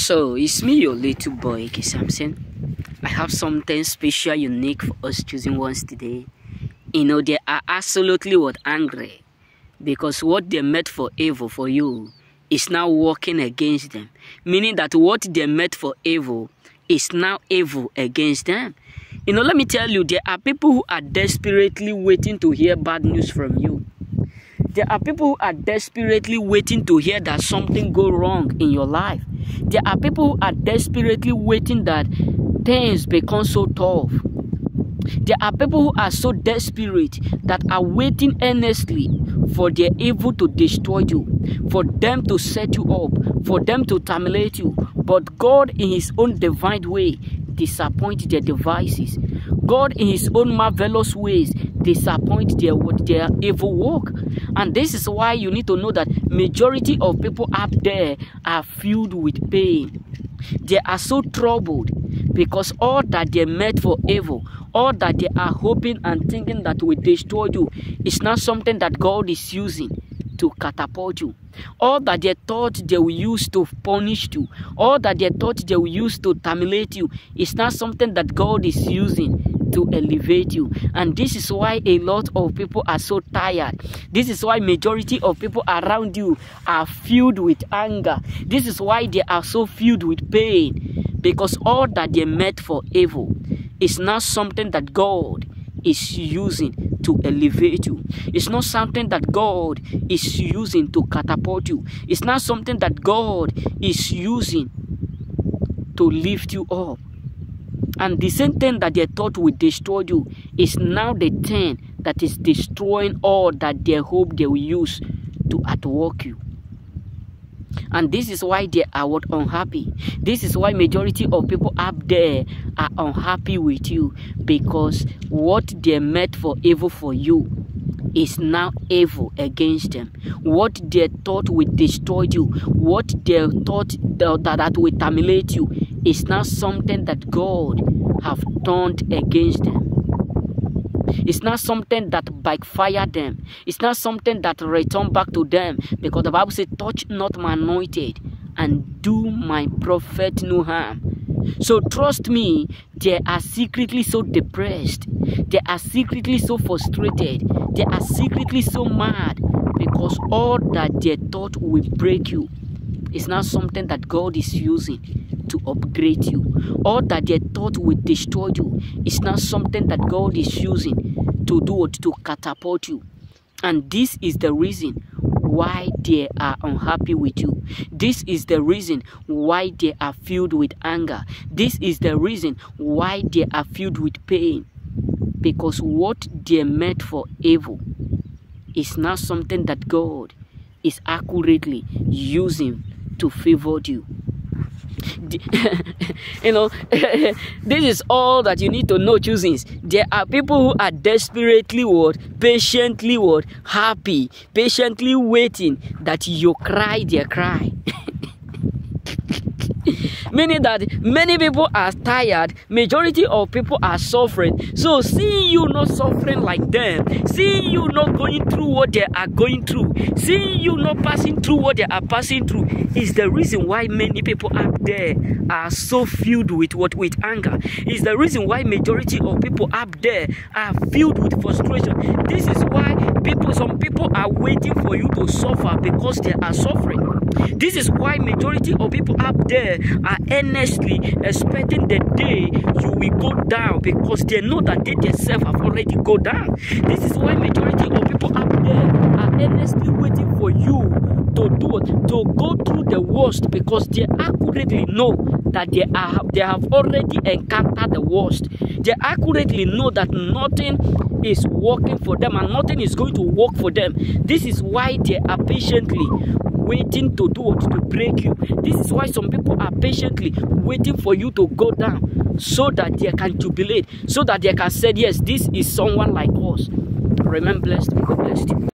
So it's me, your little boy, K. Samson. I have something special, unique for us choosing ones today. They are absolutely angry because what they meant for evil for you is now working against them. Meaning that what they meant for evil is now evil against them. Let me tell you, there are people who are desperately waiting to hear bad news from you. There are people who are desperately waiting to hear that something go wrong in your life. There are people who are desperately waiting that things become so tough. There are people who are so desperate that are waiting earnestly for their evil to destroy you, for them to set you up, for them to terminate you. But God in his own divine way disappoint their devices. God in his own marvelous ways disappoint their evil work. And this is why you need to know that majority of people up there are filled with pain. They are so troubled because all that they meant for evil, all that they are hoping and thinking that will destroy you is not something that God is using to catapult you. All that they thought they will use to punish you, all that they thought they will use to terminate you is not something that God is using to elevate you. And this is why a lot of people are so tired. This is why majority of people around you are filled with anger. This is why they are so filled with pain, because all that they meant for evil is not something that God is using to elevate you. It's not something that God is using to catapult you. It's not something that God is using to lift you up. And the same thing that they thought would destroy you is now the thing that is destroying all that they hope they will use to outwork you. And this is why they are unhappy. This is why majority of people up there are unhappy with you, because what they meant for evil for you is now evil against them. What they thought would destroy you, what they thought that would terminate you, is now something that God have turned against them. It's not something that backfired them. It's not something that returned back to them, because the Bible says, touch not my anointed and do my prophet no harm. So trust me, they are secretly so depressed. They are secretly so frustrated. They are secretly so mad, because all that they thought would break you is not something that God is using to upgrade you. All that they thought would destroy you is not something that God is using to catapult you. And this is the reason why they are unhappy with you. This is the reason why they are filled with anger. This is the reason why they are filled with pain, because what they meant for evil is not something that God is accurately using to favor you. This is all that you need to know, choosings. There are people who are desperately patiently happy, patiently waiting that you cry their cry. Meaning that many people are tired, majority of people are suffering. So seeing you not suffering like them, seeing you not going through what they are going through, seeing you not passing through what they are passing through, is the reason why many people out there are so filled with anger. Is the reason why majority of people up there are filled with frustration. This is why some people are waiting for you to suffer because they are suffering. This is why majority of people up there are earnestly expecting the day you will go down, because they know that they themselves have already go down. This is why majority of people up there are earnestly waiting for you to go through the worst, because they accurately know that they have already encountered the worst. They accurately know that nothing is working for them and nothing is going to work for them. This is why they are patiently waiting to break you. This is why some people are patiently waiting for you to go down, so that they can jubilate, so that they can say, yes, this is someone like us. Remain blessed. God bless you.